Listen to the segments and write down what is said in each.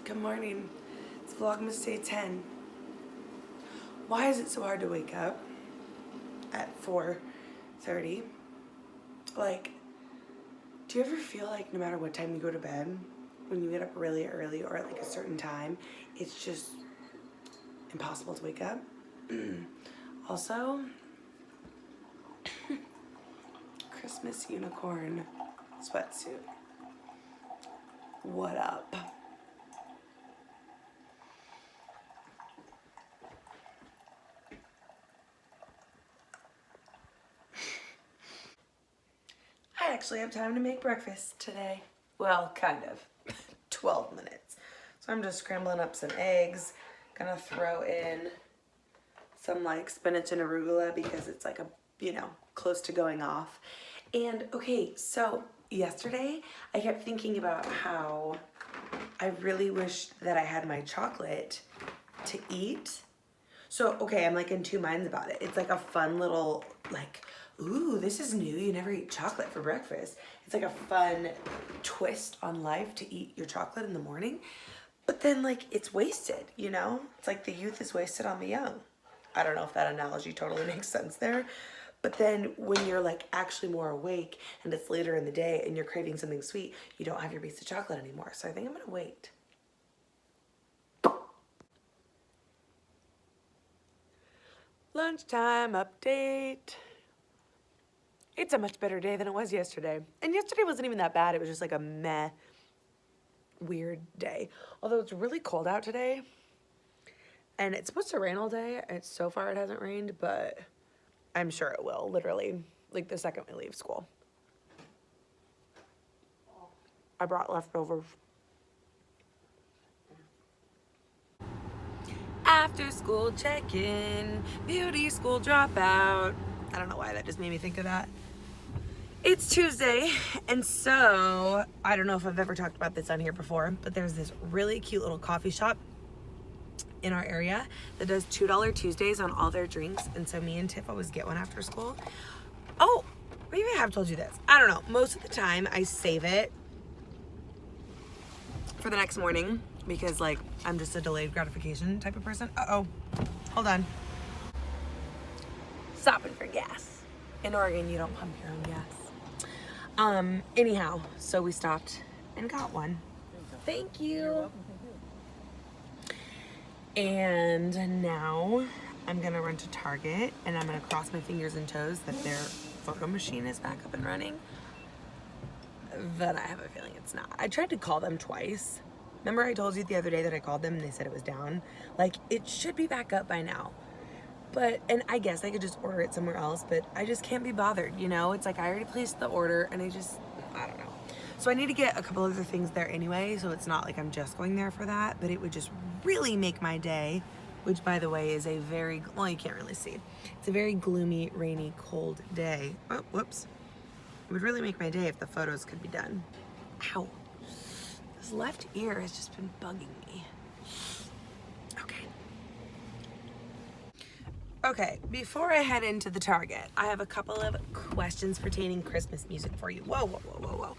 Good morning. It's Vlogmas Day 10. Why is it so hard to wake up at 4:30? Like, do you ever feel like no matter what time you go to bed, when you get up really early or at like a certain time, it's just impossible to wake up? Also, Christmas unicorn sweatsuit. What up? I actually have time to make breakfast today. Well, kind of. 12 minutes. So I'm just scrambling up some eggs. Gonna throw in some like spinach and arugula because it's like close to going off. And okay, so yesterday I kept thinking about how I really wish that I had my chocolate to eat. So, okay, I'm like in two minds about it. It's like a fun little like, ooh, this is new. You never eat chocolate for breakfast. It's like a fun twist on life to eat your chocolate in the morning. But then like it's wasted, you know? It's like the youth is wasted on the young. I don't know if that analogy totally makes sense there. But then when you're like actually more awake and it's later in the day and you're craving something sweet, you don't have your piece of chocolate anymore. So I think I'm gonna wait. Lunchtime update. It's a much better day than it was yesterday. And yesterday wasn't even that bad. It was just like a meh, weird day. Although it's really cold out today. And it's supposed to rain all day. And so far it hasn't rained, but I'm sure it will, literally, like the second we leave school. I brought leftovers. After school check-in, beauty school dropout. I don't know why that just made me think of that. It's Tuesday, and so, I don't know if I've ever talked about this on here before, but there's this really cute little coffee shop in our area that does $2 Tuesdays on all their drinks, and so me and Tiff always get one after school. Oh, maybe I have told you this. I don't know. Most of the time, I save it for the next morning because, like, I'm just a delayed gratification type of person. Uh-oh. Hold on. Stopping for gas. In Oregon, you don't pump your own gas. Anyhow, so we stopped and got one. Thank you. And now I'm gonna run to Target and I'm gonna cross my fingers and toes that their photo machine is back up and running. But I have a feeling it's not. I tried to call them twice. Remember I told you the other day that I called them and they said it was down? Like, it should be back up by now. But, and I guess I could just order it somewhere else, but I just can't be bothered, you know? It's like I already placed the order and I don't know. So I need to get a couple other things there anyway, so it's not like I'm just going there for that, but it would just really make my day, which by the way is a very, well, you can't really see. It's a very gloomy, rainy, cold day. Oh, whoops. It would really make my day if the photos could be done. Ow. This left ear has just been bugging me. Okay, before I head into the Target, I have a couple of questions pertaining Christmas music for you. Whoa.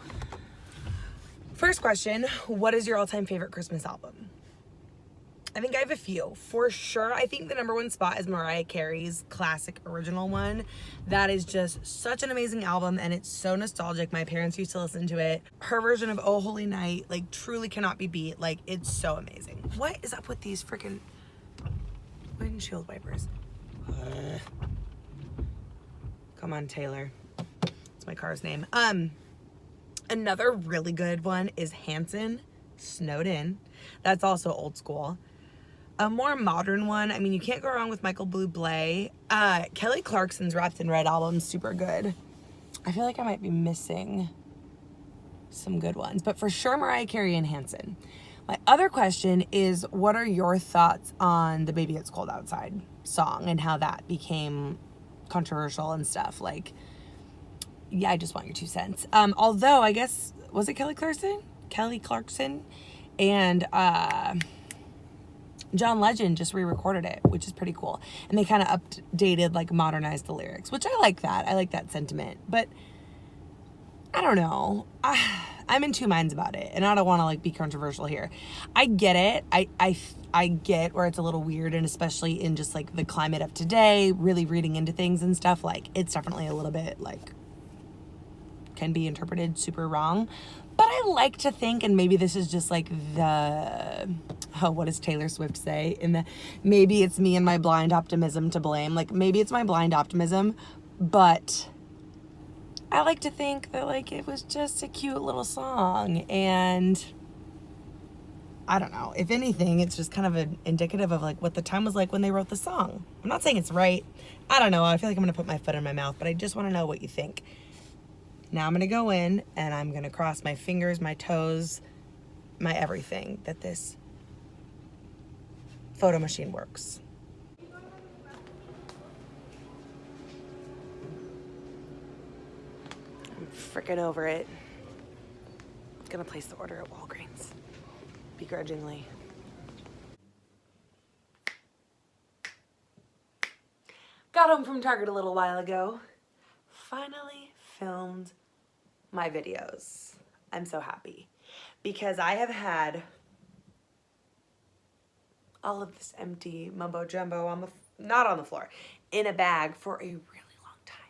First question, what is your all-time favorite Christmas album? I think I have a few. For sure, I think the #1 spot is Mariah Carey's classic original one. That is just such an amazing album and it's so nostalgic. My parents used to listen to it. Her version of Oh Holy Night, like, truly cannot be beat. Like, it's so amazing. What is up with these freaking windshield wipers? Come on, Taylor. It's my car's name. Another really good one is Hanson, Snowed In. That's also old school. A more modern one, I mean, you can't go wrong with Michael Bublé. Kelly Clarkson's Wrapped in Red album, super good. I feel like I might be missing some good ones, but for sure Mariah Carey and Hanson. My other question is, what are your thoughts on the Baby It's Cold Outside song and how that became controversial and stuff? Like, yeah, I just want your 2 cents. Although, I guess, was it Kelly Clarkson? Kelly Clarkson and John Legend just re-recorded it, which is pretty cool. And they kind of updated, like, modernized the lyrics, which I like that. I like that sentiment. But I don't know. I'm in two minds about it, and I don't want to like be controversial here. I get it. I get where it's a little weird, and especially in just like the climate of today, really reading into things and stuff, like it's definitely a little bit like can be interpreted super wrong. But I like to think, and maybe this is just like the, oh, what does Taylor Swift say? Maybe it's me and my blind optimism to blame. Like maybe it's my blind optimism, but I like to think that like it was just a cute little song, and I don't know. If anything, it's just kind of indicative of like what the time was like when they wrote the song. I'm not saying it's right. I don't know. I feel like I'm gonna put my foot in my mouth, but I just want to know what you think. Now I'm gonna go in and I'm gonna cross my fingers, my toes, my everything that this photo machine works. I'm freaking over it. Gonna place the order at Walgreens, begrudgingly. Got home from Target a little while ago. Finally filmed my videos. I'm so happy because I have had all of this empty mumbo jumbo not on the floor, in a bag for a really long time.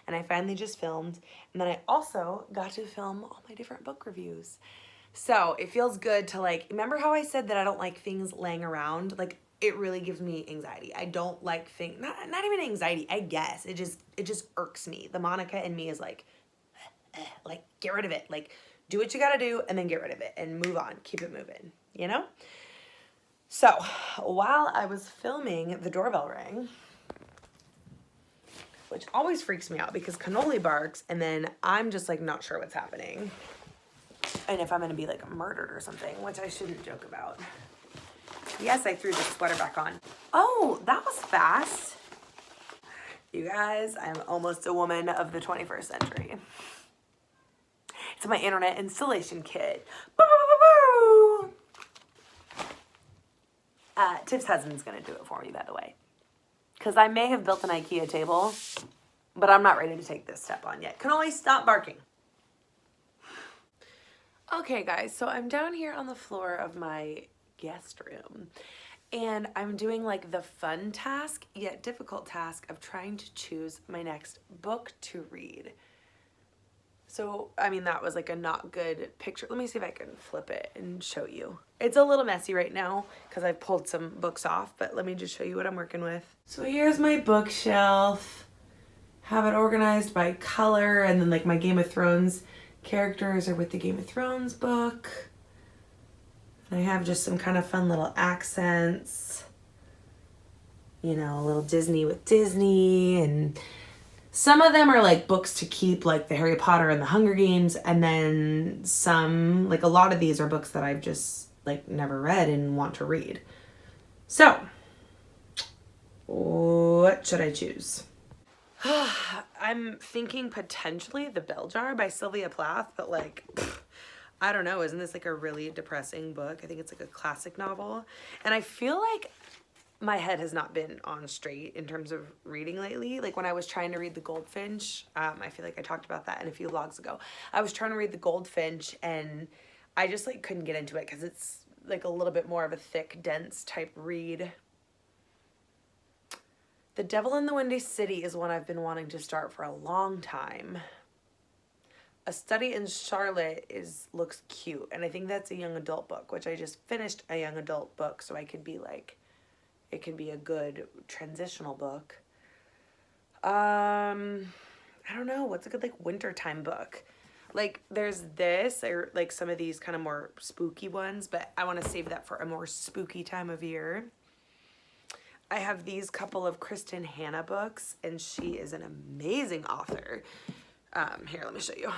And I finally just filmed, and then I also got to film all my different book reviews. So it feels good to like, remember how I said that I don't like things laying around? Like it really gives me anxiety. I don't like things, not even anxiety, I guess. It just irks me. The Monica in me is like get rid of it. Like do what you gotta do and then get rid of it and move on. Keep it moving, you know? So while I was filming, the doorbell rang, which always freaks me out because Cannoli barks and then I'm just like not sure what's happening. And if I'm gonna be like murdered or something, which I shouldn't joke about. Yes, I threw the sweater back on. Oh, that was fast. You guys, I'm almost a woman of the 21st century. It's my internet installation kit. Tiff's husband's gonna do it for me, by the way. Because I may have built an IKEA table, but I'm not ready to take this step on yet. Can only stop barking. Okay, guys, so I'm down here on the floor of my guest room, and I'm doing like the fun task, yet difficult task of trying to choose my next book to read. So, I mean, that was like a not good picture. Let me see if I can flip it and show you. It's a little messy right now because I've pulled some books off, but let me just show you what I'm working with. So here's my bookshelf. Have it organized by color, and then like my Game of Thrones characters are with the Game of Thrones book. I have just some kind of fun little accents. You know, a little Disney with Disney, and some of them are like books to keep, like the Harry Potter and the Hunger Games, and then some, like a lot of these are books that I've just like never read and want to read. So, what should I choose? I'm thinking potentially The Bell Jar by Sylvia Plath, but like, I don't know, isn't this like a really depressing book? I think it's like a classic novel, and I feel like my head has not been on straight in terms of reading lately. Like when I was trying to read The Goldfinch, I feel like I talked about that in a few vlogs ago. I was trying to read The Goldfinch and I just like couldn't get into it because it's like a little bit more of a thick, dense type read. The Devil in the Windy City is one I've been wanting to start for a long time. A Study in Charlotte looks cute, and I think that's a young adult book, which I just finished a young adult book, so I could be like, it can be a good transitional book. I don't know, what's a good like wintertime book? Like there's this, or like some of these kind of more spooky ones, but I want to save that for a more spooky time of year. I have these couple of Kristen Hanna books, and she is an amazing author. Here, let me show you.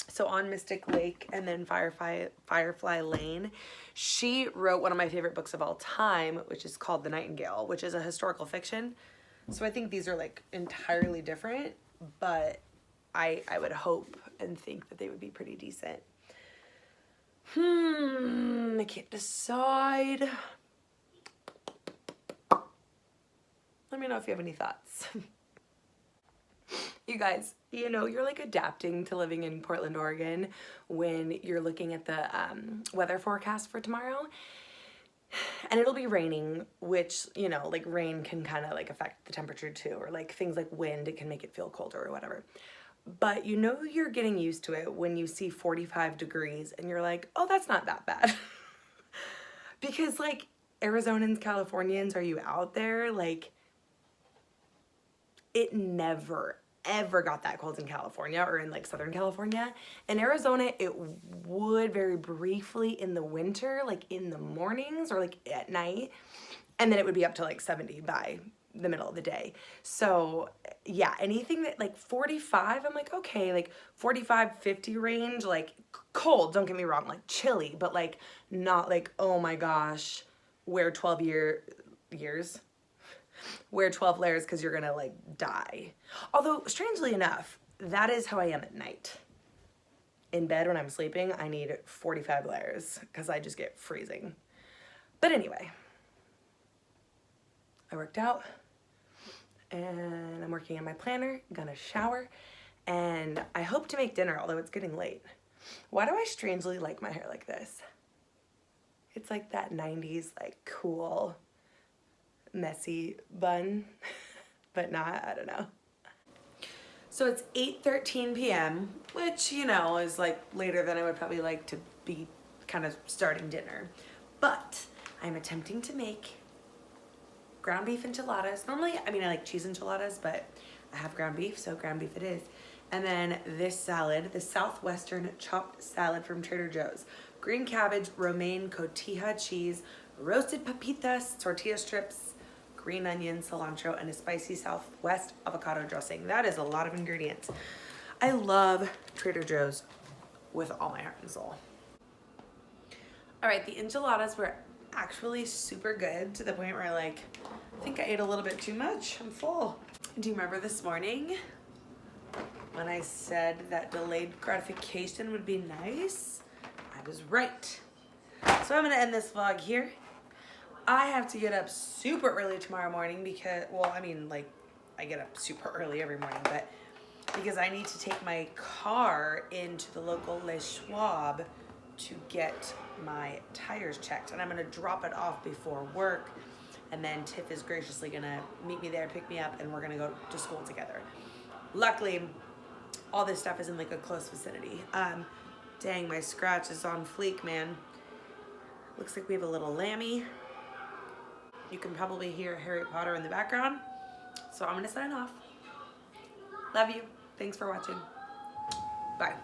So On Mystic Lake and then Firefly Lane, she wrote one of my favorite books of all time, which is called The Nightingale, which is a historical fiction. So I think these are like entirely different, but I would hope and think that they would be pretty decent. I can't decide. Let me know if you have any thoughts. You guys, you know, you're like adapting to living in Portland, Oregon when you're looking at the weather forecast for tomorrow. And it'll be raining, which, you know, like rain can kind of like affect the temperature too, or like things like wind, it can make it feel colder or whatever. But you know you're getting used to it when you see 45 degrees and you're like, oh, that's not that bad. Because like Arizonans, Californians, are you out there? Like, it never ever got that cold in California or in like Southern California. In Arizona, it would very briefly in the winter, like in the mornings or like at night, and then it would be up to like 70 by the middle of the day. So yeah, anything that like 45, I'm like, okay, like 45, 50 range, like cold, don't get me wrong, like chilly, but like not like, oh my gosh, wear 12 years. Wear 12 layers because you're gonna like die. Although, strangely enough, that is how I am at night. In bed when I'm sleeping, I need 45 layers because I just get freezing. But anyway, I worked out and I'm working on my planner, gonna shower, and I hope to make dinner, although it's getting late. Why do I strangely like my hair like this? It's like that 90s, like cool, messy bun, but not, I don't know. So it's 8:13 p.m., which, you know, is like later than I would probably like to be kind of starting dinner. But I'm attempting to make ground beef enchiladas. Normally, I mean, I like cheese enchiladas, but I have ground beef, so ground beef it is. And then this salad, the Southwestern chopped salad from Trader Joe's. Green cabbage, romaine, cotija cheese, roasted papitas, tortilla strips, green onion, cilantro, and a spicy Southwest avocado dressing. That is a lot of ingredients. I love Trader Joe's with all my heart and soul. All right, the enchiladas were actually super good to the point where I think I ate a little bit too much. I'm full. Do you remember this morning when I said that delayed gratification would be nice? I was right. So I'm gonna end this vlog here. I have to get up super early tomorrow morning because, well, I mean, like, I get up super early every morning, but because I need to take my car into the local Les Schwab to get my tires checked. And I'm gonna drop it off before work. And then Tiff is graciously gonna meet me there, pick me up, and we're gonna go to school together. Luckily, all this stuff is in like a close vicinity. Dang, my scratch is on fleek, man. Looks like we have a little lammy. You can probably hear Harry Potter in the background. So I'm gonna sign off. Love you. Thanks for watching. Bye.